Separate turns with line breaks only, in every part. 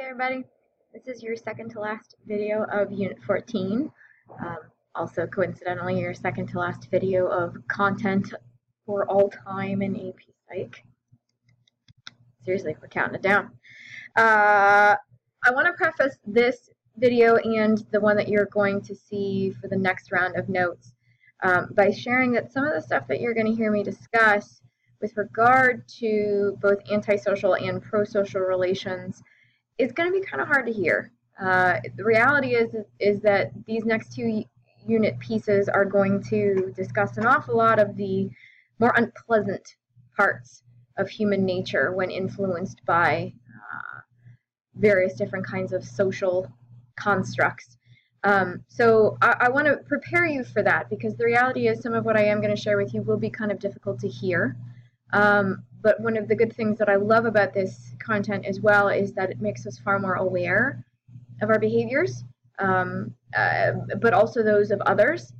everybody, this is your second to last video of Unit 14. Also coincidentally your second to last video of content for all time in AP Psych. Seriously, we're counting it down. I want to preface this video and the one that you're going to see for the next round of notes by sharing that some of the stuff that you're going to hear me discuss with regard to both antisocial and pro-social relations is going to be kind of hard to hear. The reality is that these next two unit pieces are going to discuss an awful lot of the more unpleasant parts of human nature when influenced by various different kinds of social constructs. So I want to prepare you for that, because the reality is some of what I am going to share with you will be kind of difficult to hear. But one of the good things that I love about this content as well is that it makes us far more aware of our behaviors, but also those of others,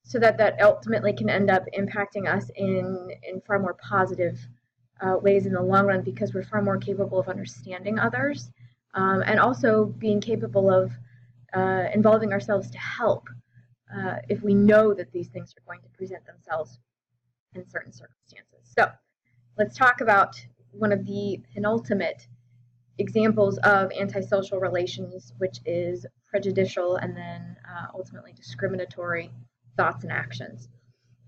so that ultimately can end up impacting us in far more positive ways in the long run, because we're far more capable of understanding others, and also being capable of involving ourselves to help if we know that these things are going to present themselves in certain circumstances. So let's talk about one of the penultimate examples of antisocial relations, which is prejudicial and then ultimately discriminatory thoughts and actions.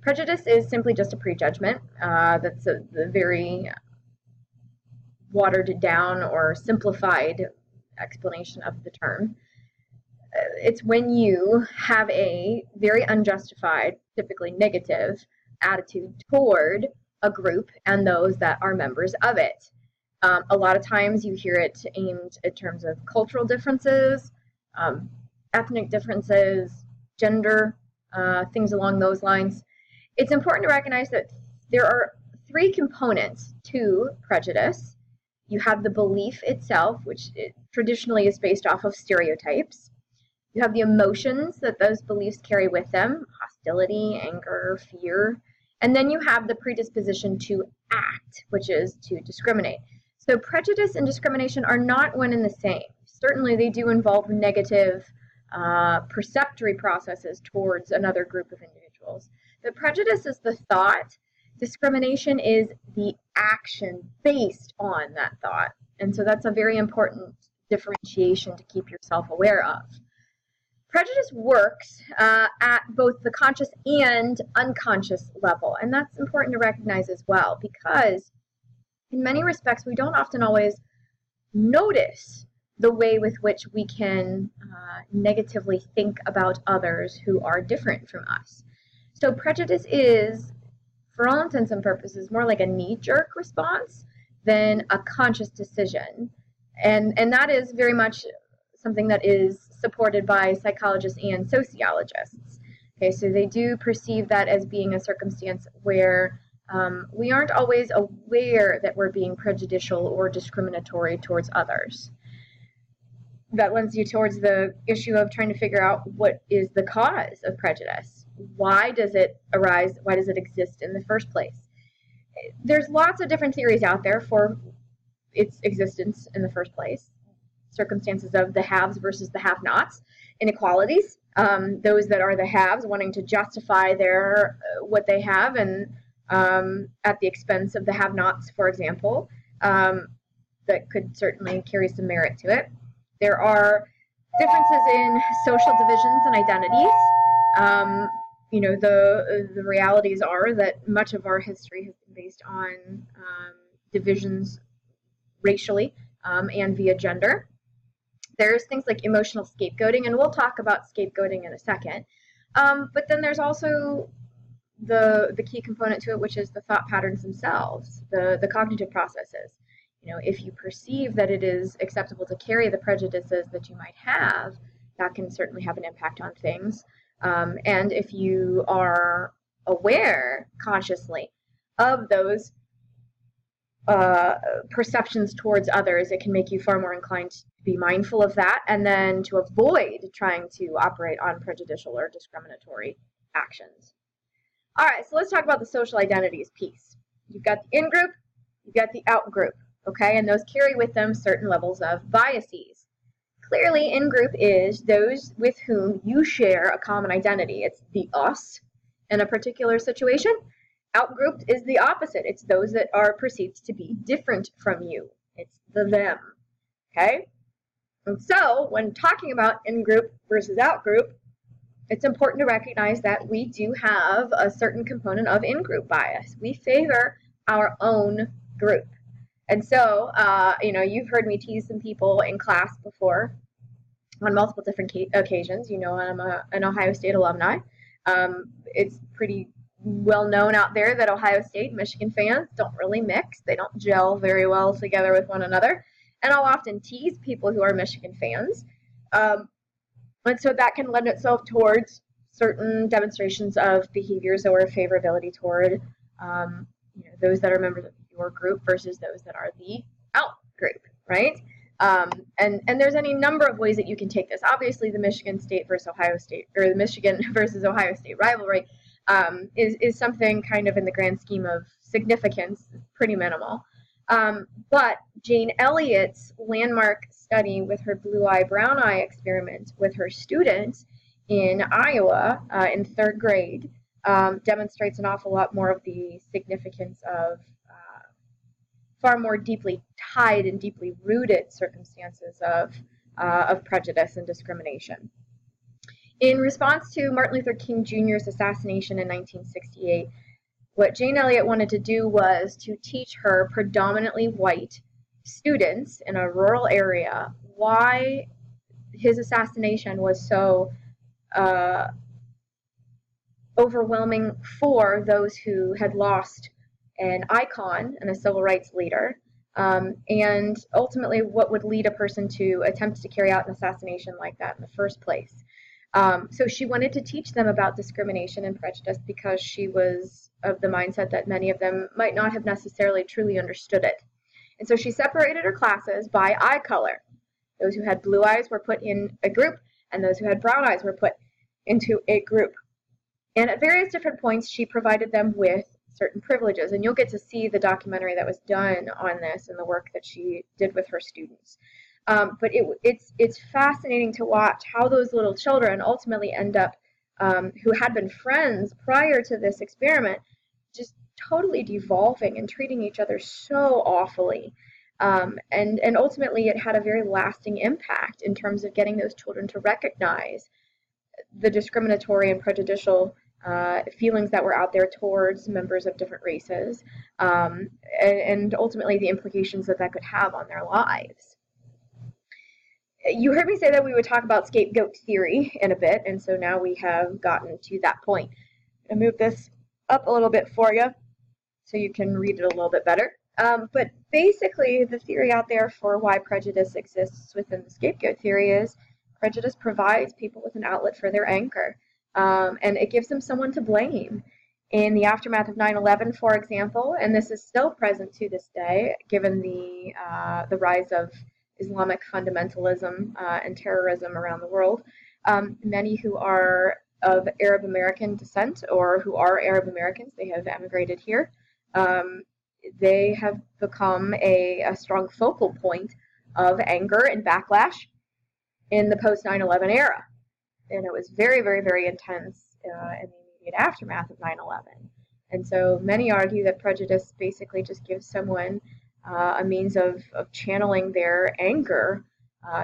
Prejudice is simply just a prejudgment. That's the very watered down or simplified explanation of the term. It's when you have a very unjustified, typically negative, attitude toward a group and those that are members of it. A lot of times you hear it aimed in terms of cultural differences, ethnic differences, gender, things along those lines. It's important to recognize that there are three components to prejudice. You have the belief itself, which traditionally is based off of stereotypes. You have the emotions that those beliefs carry with them, hostility, anger, fear. And then you have the predisposition to act, which is to discriminate. So prejudice and discrimination are not one and the same. Certainly they do involve negative perceptory processes towards another group of individuals. But prejudice is the thought. Discrimination is the action based on that thought. And so that's a very important differentiation to keep yourself aware of. Prejudice works at both the conscious and unconscious level, and that's important to recognize as well, because in many respects we don't often always notice the way with which we can negatively think about others who are different from us. So prejudice is, for all intents and purposes, more like a knee-jerk response than a conscious decision, and that is very much something that is supported by psychologists and sociologists. Okay, so they do perceive that as being a circumstance where we aren't always aware that we're being prejudicial or discriminatory towards others. That lends you towards the issue of trying to figure out what is the cause of prejudice. Why does it arise? Why does it exist in the first place? There's lots of different theories out there for its existence in the first place. Circumstances of the haves versus the have-nots, inequalities, those that are the haves wanting to justify their what they have, and at the expense of the have-nots, for example, that could certainly carry some merit to it. There are differences in social divisions and identities. You know, the realities are that much of our history has been based on divisions racially and via gender. There's things like emotional scapegoating, and we'll talk about scapegoating in a second. But then there's also the key component to it, which is the thought patterns themselves, the cognitive processes. You know, if you perceive that it is acceptable to carry the prejudices that you might have, that can certainly have an impact on things. And if you are aware consciously of those perceptions towards others, it can make you far more inclined to be mindful of that, and then to avoid trying to operate on prejudicial or discriminatory actions. All right, so let's talk about the social identities piece. You've got the in-group, you've got the out-group. okay? And those carry with them certain levels of biases. Clearly, in-group is those with whom you share a common identity. It's the us in a particular situation. Out-grouped is the opposite. It's those that are perceived to be different from you. It's the them, okay? And so, when talking about in-group versus out-group, it's important to recognize that we do have a certain component of in-group bias. We favor our own group. And so, you've heard me tease some people in class before on multiple different occasions. You know, I'm an Ohio State alumni. It's pretty well known out there that Ohio State and Michigan fans don't really mix. They don't gel very well together with one another. And I'll often tease people who are Michigan fans. And so that can lend itself towards certain demonstrations of behaviors or favorability toward those that are members of your group versus those that are the out group, right? And there's any number of ways that you can take this. Obviously, the Michigan State versus Ohio State, or the Michigan versus Ohio State rivalry is something kind of in the grand scheme of significance, pretty minimal. But Jane Elliott's landmark study with her blue eye, brown eye experiment with her students in Iowa in 3rd grade demonstrates an awful lot more of the significance of far more deeply tied and deeply rooted circumstances of prejudice and discrimination. In response to Martin Luther King Jr.'s assassination in 1968, what Jane Elliott wanted to do was to teach her predominantly white students in a rural area why his assassination was so overwhelming for those who had lost an icon and a civil rights leader, and ultimately what would lead a person to attempt to carry out an assassination like that in the first place. So she wanted to teach them about discrimination and prejudice because she was of the mindset that many of them might not have necessarily truly understood it. And so she separated her classes by eye color. Those who had blue eyes were put in a group, and those who had brown eyes were put into a group. And at various different points, she provided them with certain privileges. And you'll get to see the documentary that was done on this and the work that she did with her students. But it's fascinating to watch how those little children ultimately end up, who had been friends prior to this experiment, just totally devolving and treating each other so awfully. And ultimately it had a very lasting impact in terms of getting those children to recognize the discriminatory and prejudicial feelings that were out there towards members of different races, and ultimately the implications that that could have on their lives. You heard me say that we would talk about scapegoat theory in a bit, and so now we have gotten to that point. I'm going to move this up a little bit for you so you can read it a little bit better. But basically, the theory out there for why prejudice exists within the scapegoat theory is prejudice provides people with an outlet for their anger, and it gives them someone to blame. In the aftermath of 9/11, for example, and this is still present to this day, given the rise of Islamic fundamentalism and terrorism around the world, many who are of Arab American descent or who are Arab Americans, they have emigrated here. They have become a strong focal point of anger and backlash in the post 9/11 era. And it was very, very, very intense in the immediate aftermath of 9/11. And so many argue that prejudice basically just gives someone a means of channeling their anger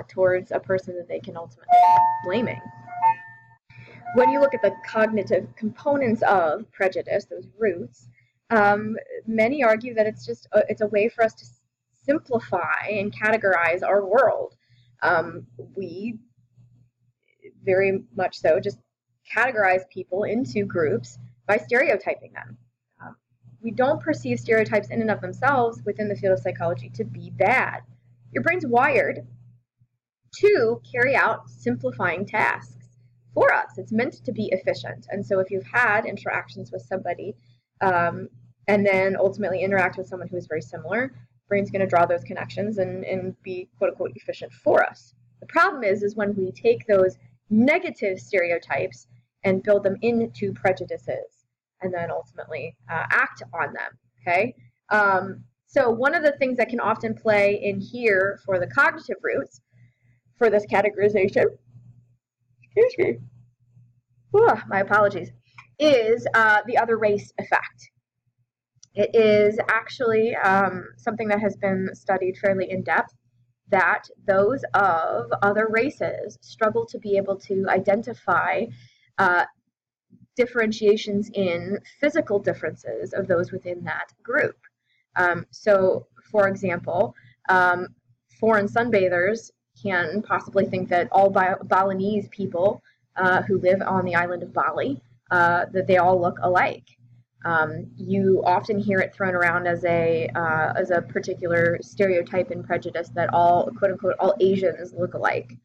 towards a person that they can ultimately end up blaming. When you look at the cognitive components of prejudice, those roots, many argue that it's a way for us to simplify and categorize our world. We very much so just categorize people into groups by stereotyping them. We don't perceive stereotypes in and of themselves within the field of psychology to be bad. Your brain's wired to carry out simplifying tasks for us. It's meant to be efficient. And so if you've had interactions with somebody and then ultimately interact with someone who is very similar, brain's going to draw those connections and be quote-unquote efficient for us. The problem is when we take those negative stereotypes and build them into prejudices and then ultimately act on them, okay? So one of the things that can often play in here for the cognitive roots for this categorization, excuse me, my apologies, is the other race effect. It is actually something that has been studied fairly in depth, that those of other races struggle to be able to identify differentiations in physical differences of those within that group. So, for example, foreign sunbathers can possibly think that all Balinese people who live on the island of Bali, that they all look alike. You often hear it thrown around as a particular stereotype in prejudice that all, quote unquote, all Asians look alike.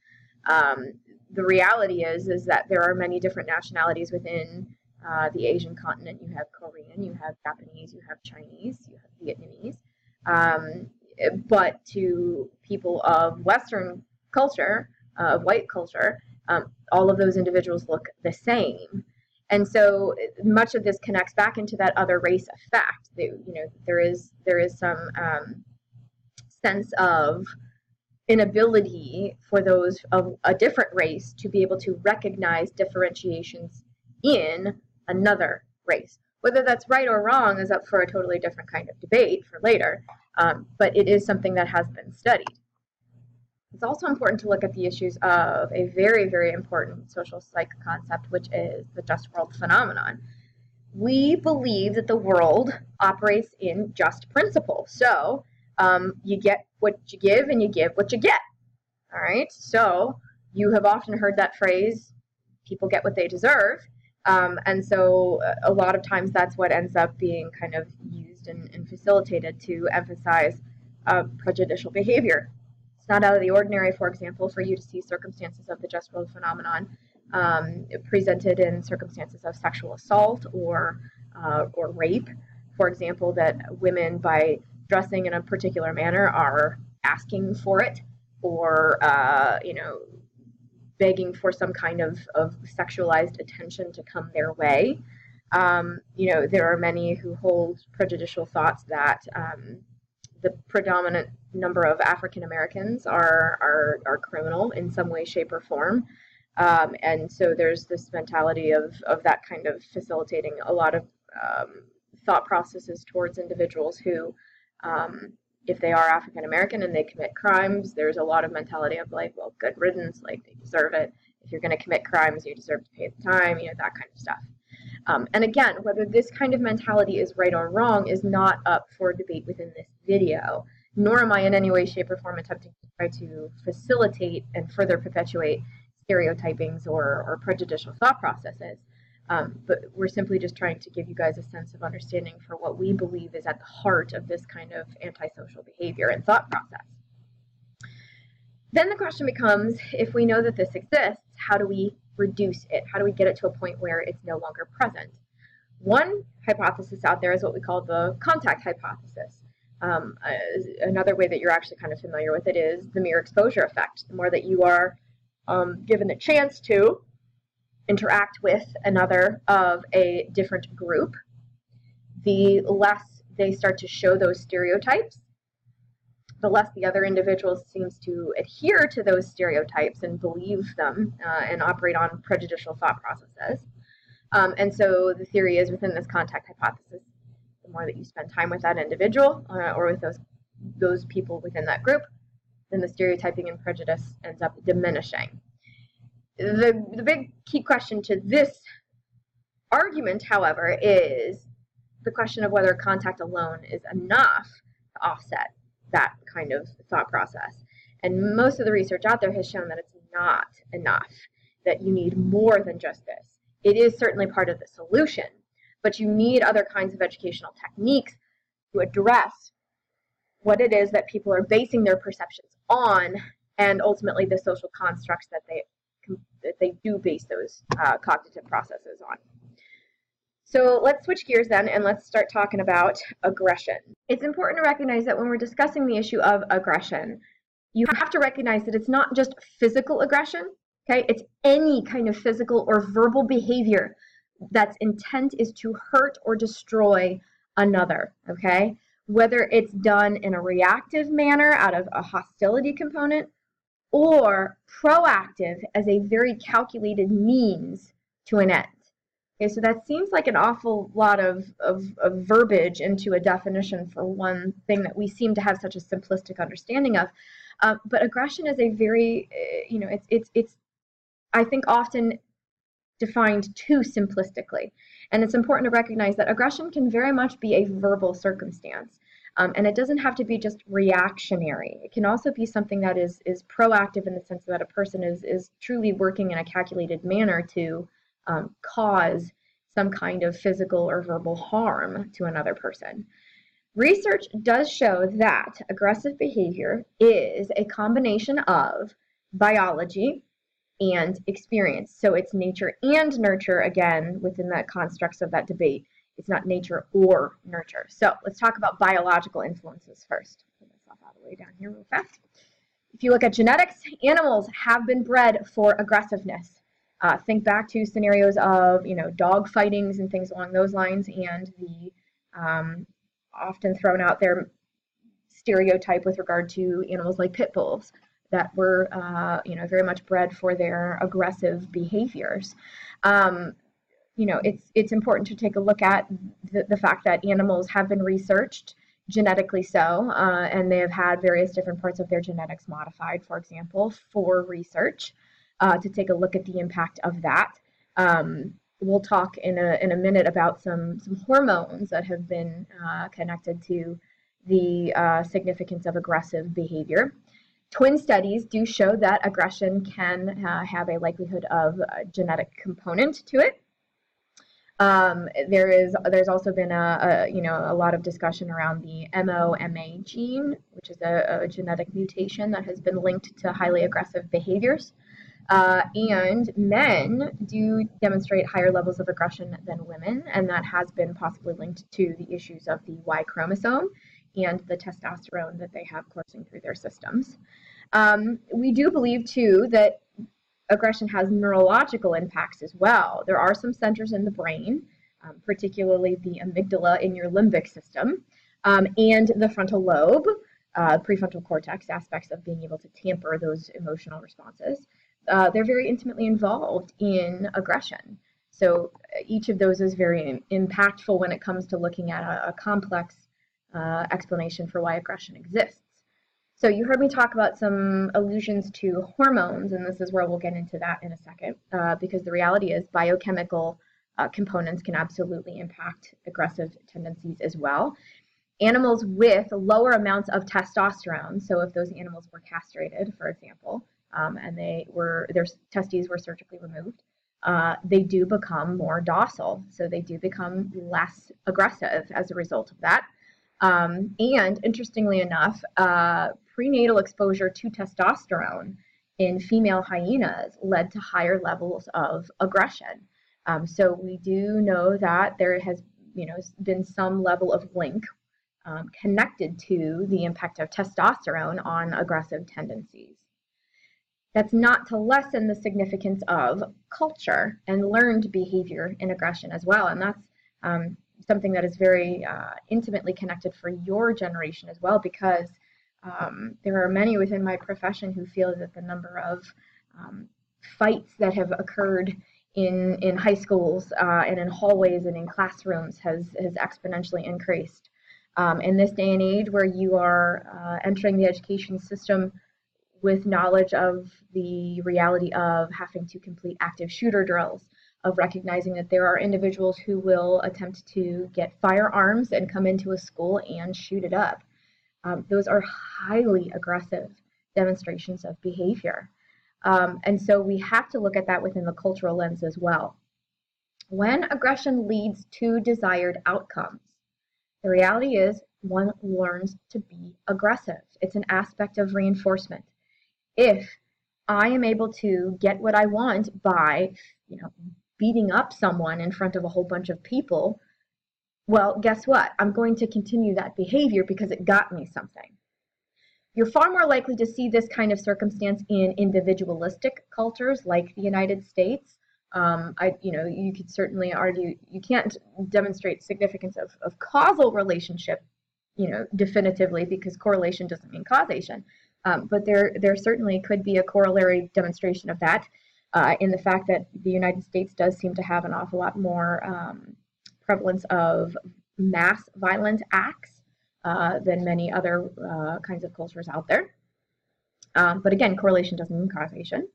The reality is that there are many different nationalities within the Asian continent. You have Korean, you have Japanese, you have Chinese, you have Vietnamese. But to people of Western culture, of white culture, all of those individuals look the same. And so much of this connects back into that other race effect. There is some sense of inability for those of a different race to be able to recognize differentiations in another race. Whether that's right or wrong is up for a totally different kind of debate for later, but it is something that has been studied. It's also important to look at the issues of a very, very important social psych concept, which is the just world phenomenon. We believe that the world operates in just principle. So you get what you give and you give what you get. All right. So you have often heard that phrase, people get what they deserve. And so a lot of times that's what ends up being kind of used and facilitated to emphasize prejudicial behavior. It's not out of the ordinary, for example, for you to see circumstances of the just world phenomenon presented in circumstances of sexual assault or rape. For example, that women, by dressing in a particular manner, are asking for it, or begging for some kind of sexualized attention to come their way. There are many who hold prejudicial thoughts that the predominant number of African Americans are criminal in some way, shape, or form. And so there's this mentality of that kind of facilitating a lot of thought processes towards individuals who, if they are African American and they commit crimes, there's a lot of mentality of like, well, good riddance, like they deserve it. If you're going to commit crimes, you deserve to pay the time, that kind of stuff. And again, whether this kind of mentality is right or wrong is not up for debate within this video, nor am I in any way, shape, or form attempting to try to facilitate and further perpetuate stereotypings or prejudicial thought processes. But we're simply just trying to give you guys a sense of understanding for what we believe is at the heart of this kind of antisocial behavior and thought process. Then the question becomes, if we know that this exists, how do we reduce it? How do we get it to a point where it's no longer present? One hypothesis out there is what we call the contact hypothesis. Another way that you're actually kind of familiar with it is the mere exposure effect. The more that you are given the chance to interact with another of a different group, the less they start to show those stereotypes, the less the other individual seems to adhere to those stereotypes and believe them and operate on prejudicial thought processes. And so the theory is, within this contact hypothesis, the more that you spend time with that individual or with those people within that group, then the stereotyping and prejudice ends up diminishing. The big key question to this argument, however, is the question of whether contact alone is enough to offset that kind of thought process. And most of the research out there has shown that it's not enough, that you need more than just this. It is certainly part of the solution, but you need other kinds of educational techniques to address what it is that people are basing their perceptions on, and ultimately the social constructs that they do base those cognitive processes on. So let's switch gears then, and let's start talking about aggression. It's important to recognize that when we're discussing the issue of aggression, you have to recognize that it's not just physical aggression, okay? It's any kind of physical or verbal behavior that's intent is to hurt or destroy another, okay? whether it's done in a reactive manner out of a hostility component or proactive as a very calculated means to an end. Okay, so that seems like an awful lot of verbiage into a definition for one thing that we seem to have such a simplistic understanding of. But aggression is a very, it's I think often defined too simplistically. And it's important to recognize that aggression can very much be a verbal circumstance. And it doesn't have to be just reactionary. It can also be something that is proactive in the sense that a person is truly working in a calculated manner to cause some kind of physical or verbal harm to another person. Research does show that aggressive behavior is a combination of biology and experience. So it's nature and nurture, again, within that constructs of that debate. It's not nature or nurture. So let's talk about biological influences first. Put myself out of the way down here real fast. If you look at genetics, animals have been bred for aggressiveness. Think back to scenarios of, dog fightings and things along those lines, and the often thrown out there stereotype with regard to animals like pit bulls that were, very much bred for their aggressive behaviors. It's important to take a look at the fact that animals have been researched, genetically so, and they have had various different parts of their genetics modified, for example, for research, to take a look at the impact of that. We'll talk in a minute about some hormones that have been connected to the significance of aggressive behavior. Twin studies do show that aggression can have a likelihood of a genetic component to it. There's also been a lot of discussion around the MOMA gene, which is a genetic mutation that has been linked to highly aggressive behaviors. And men do demonstrate higher levels of aggression than women, and that has been possibly linked to the issues of the Y chromosome and the testosterone that they have coursing through their systems. We do believe, too, that aggression has neurological impacts as well. There are some centers in the brain, particularly the amygdala in your limbic system, and the frontal lobe, prefrontal cortex, aspects of being able to tamper those emotional responses. They're very intimately involved in aggression. So each of those is very impactful when it comes to looking at a complex explanation for why aggression exists. So you heard me talk about some allusions to hormones, and this is where we'll get into that in a second, because the reality is biochemical components can absolutely impact aggressive tendencies as well. Animals with lower amounts of testosterone, so if those animals were castrated, for example, and their testes were surgically removed, they do become more docile, so they do become less aggressive as a result of that. And interestingly enough, prenatal exposure to testosterone in female hyenas led to higher levels of aggression. So we do know that there has been some level of link connected to the impact of testosterone on aggressive tendencies. That's not to lessen the significance of culture and learned behavior in aggression as well, and that's something that is very intimately connected for your generation as well, because there are many within my profession who feel that the number of fights that have occurred in high schools and in hallways and in classrooms has exponentially increased. In this day and age where you are entering the education system with knowledge of the reality of having to complete active shooter drills, of recognizing that there are individuals who will attempt to get firearms and come into a school and shoot it up. Those are highly aggressive demonstrations of behavior. And so we have to look at that within the cultural lens as well. When aggression leads to desired outcomes, the reality is one learns to be aggressive. It's an aspect of reinforcement. If I am able to get what I want by, beating up someone in front of a whole bunch of people, well, guess what? I'm going to continue that behavior because it got me something. You're far more likely to see this kind of circumstance in individualistic cultures like the United States. You could certainly argue you can't demonstrate significance of causal relationship definitively, because correlation doesn't mean causation. But there certainly could be a corollary demonstration of that in the fact that the United States does seem to have an awful lot more prevalence of mass violent acts than many other kinds of cultures out there. But again, correlation doesn't mean causation.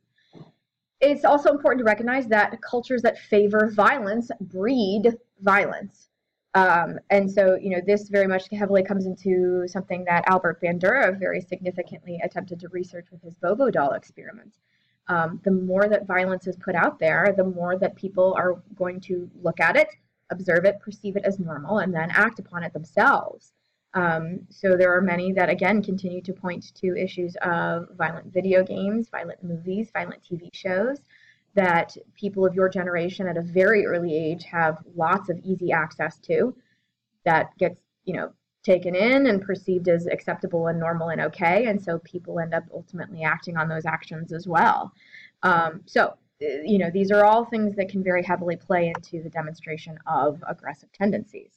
It's also important to recognize that cultures that favor violence breed violence. And so, this very much heavily comes into something that Albert Bandura very significantly attempted to research with his Bobo doll experiment. The more that violence is put out there, the more that people are going to look at it, observe it, perceive it as normal, and then act upon it themselves. So there are many that, again, continue to point to issues of violent video games, violent movies, violent TV shows, that people of your generation at a very early age have lots of easy access to, that gets, taken in and perceived as acceptable and normal and okay. And so people end up ultimately acting on those actions as well. These are all things that can very heavily play into the demonstration of aggressive tendencies.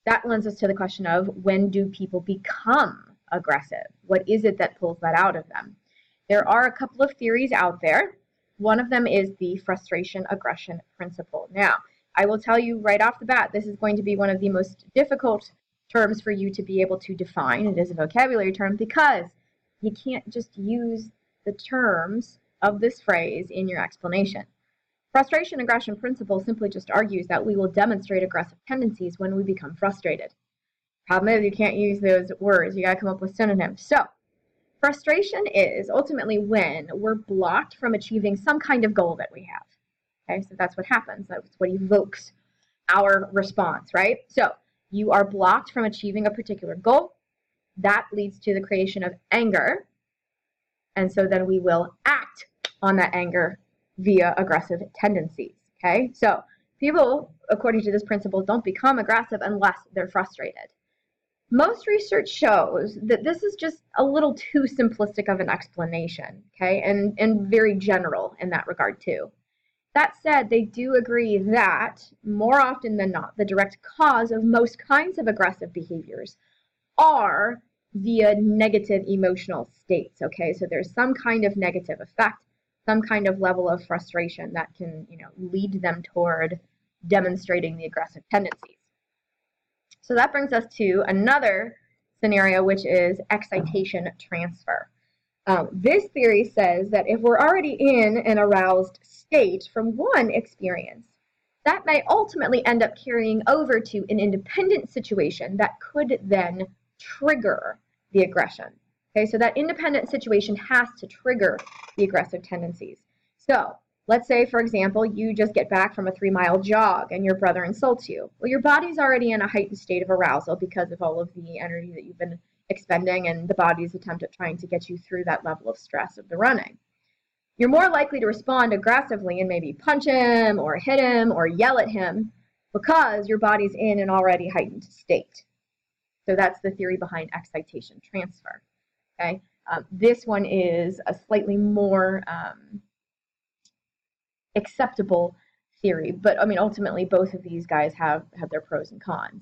That lends us to the question of, when do people become aggressive? What is it that pulls that out of them? There are a couple of theories out there. One of them is the frustration aggression principle. Now, I will tell you right off the bat, this is going to be one of the most difficult terms for you to be able to define. It is a vocabulary term because you can't just use the terms of this phrase in your explanation. Frustration aggression principle simply just argues that we will demonstrate aggressive tendencies when we become frustrated. Problem is, you can't use those words. You got to come up with synonyms. So, frustration is ultimately when we're blocked from achieving some kind of goal that we have. Okay, so that's what happens. That's what evokes our response, right? So, you are blocked from achieving a particular goal. That leads to the creation of anger. And so then we will act on that anger via aggressive tendencies. Okay, so people, according to this principle, don't become aggressive unless they're frustrated. Most research shows that this is just a little too simplistic of an explanation, okay, and very general in that regard too. That said, they do agree that more often than not, the direct cause of most kinds of aggressive behaviors are via negative emotional states, okay? So there's some kind of negative effect, some kind of level of frustration that can, lead them toward demonstrating the aggressive tendencies. So that brings us to another scenario, which is excitation transfer. This theory says that if we're already in an aroused state from one experience, that may ultimately end up carrying over to an independent situation that could then trigger the aggression. Okay, so that independent situation has to trigger the aggressive tendencies. So let's say, for example, you just get back from a 3-mile jog and your brother insults you. Well, your body's already in a heightened state of arousal because of all of the energy that you've been expending and the body's attempt at trying to get you through that level of stress of the running. You're more likely to respond aggressively and maybe punch him or hit him or yell at him because your body's in an already heightened state. So that's the theory behind excitation transfer. Okay, this one is a slightly more acceptable theory, but I mean, ultimately, both of these guys have their pros and cons.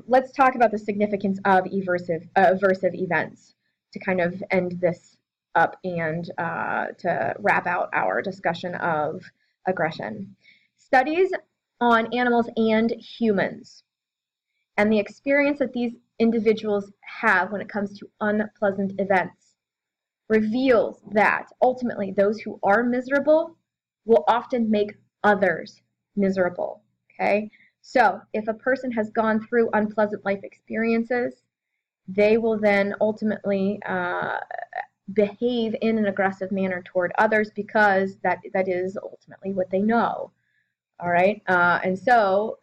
Let's talk about the significance of aversive events to kind of end this up and to wrap out our discussion of aggression. Studies on animals and humans and the experience that these individuals have when it comes to unpleasant events reveals that ultimately those who are miserable will often make others miserable. Okay, so if a person has gone through unpleasant life experiences, they will then ultimately behave in an aggressive manner toward others because that is ultimately what they know. All right, and so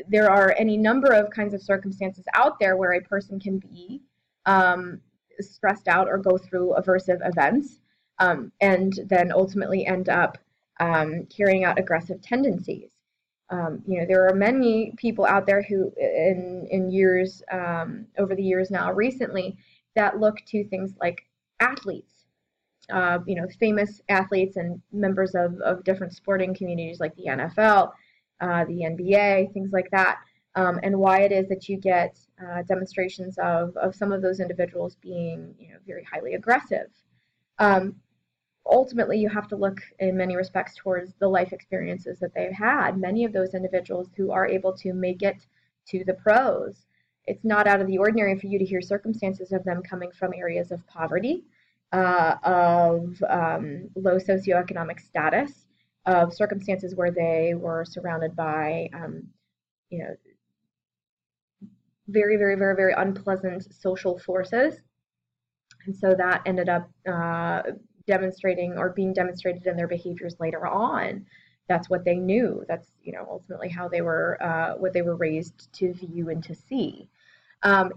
there are any number of kinds of circumstances out there where a person can be stressed out or go through aversive events and then ultimately end up carrying out aggressive tendencies. There are many people out there who in years, over the years now recently, that look to things like athletes, famous athletes and members of different sporting communities like the NFL, the NBA, things like that, and why it is that you get demonstrations of some of those individuals being, very highly aggressive. Um, Ultimately, you have to look in many respects towards the life experiences that they've had. Many of those individuals who are able to make it to the pros, it's not out of the ordinary for you to hear circumstances of them coming from areas of poverty, of low socioeconomic status, of circumstances where they were surrounded by, you know, very, very, very, very unpleasant social forces. And so that ended up demonstrating or being demonstrated in their behaviors later on. That's what they knew. That's ultimately how they were what they were raised to view and to see.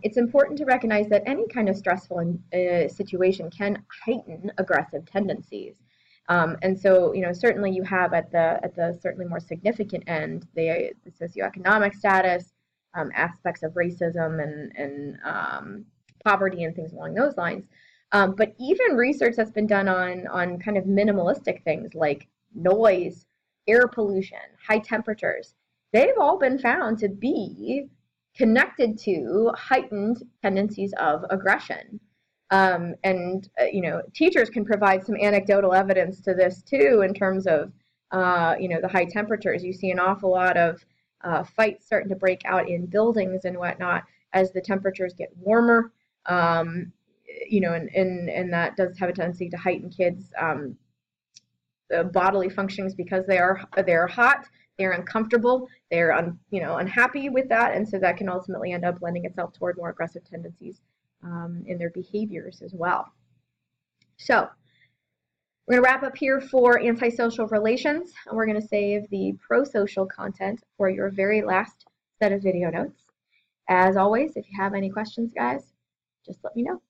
It's important to recognize that any kind of stressful situation can heighten aggressive tendencies. And so, certainly you have at the certainly more significant end the socioeconomic status, aspects of racism and poverty and things along those lines. But even research that's been done on kind of minimalistic things like noise, air pollution, high temperatures, they've all been found to be connected to heightened tendencies of aggression. And teachers can provide some anecdotal evidence to this too, in terms of the high temperatures. You see an awful lot of fights starting to break out in buildings and whatnot as the temperatures get warmer. And that does have a tendency to heighten kids' bodily functions because they're hot, they're uncomfortable, they're unhappy with that, and so that can ultimately end up lending itself toward more aggressive tendencies in their behaviors as well. So we're going to wrap up here for antisocial relations, and we're going to save the pro-social content for your very last set of video notes. As always, if you have any questions, guys, just let me know.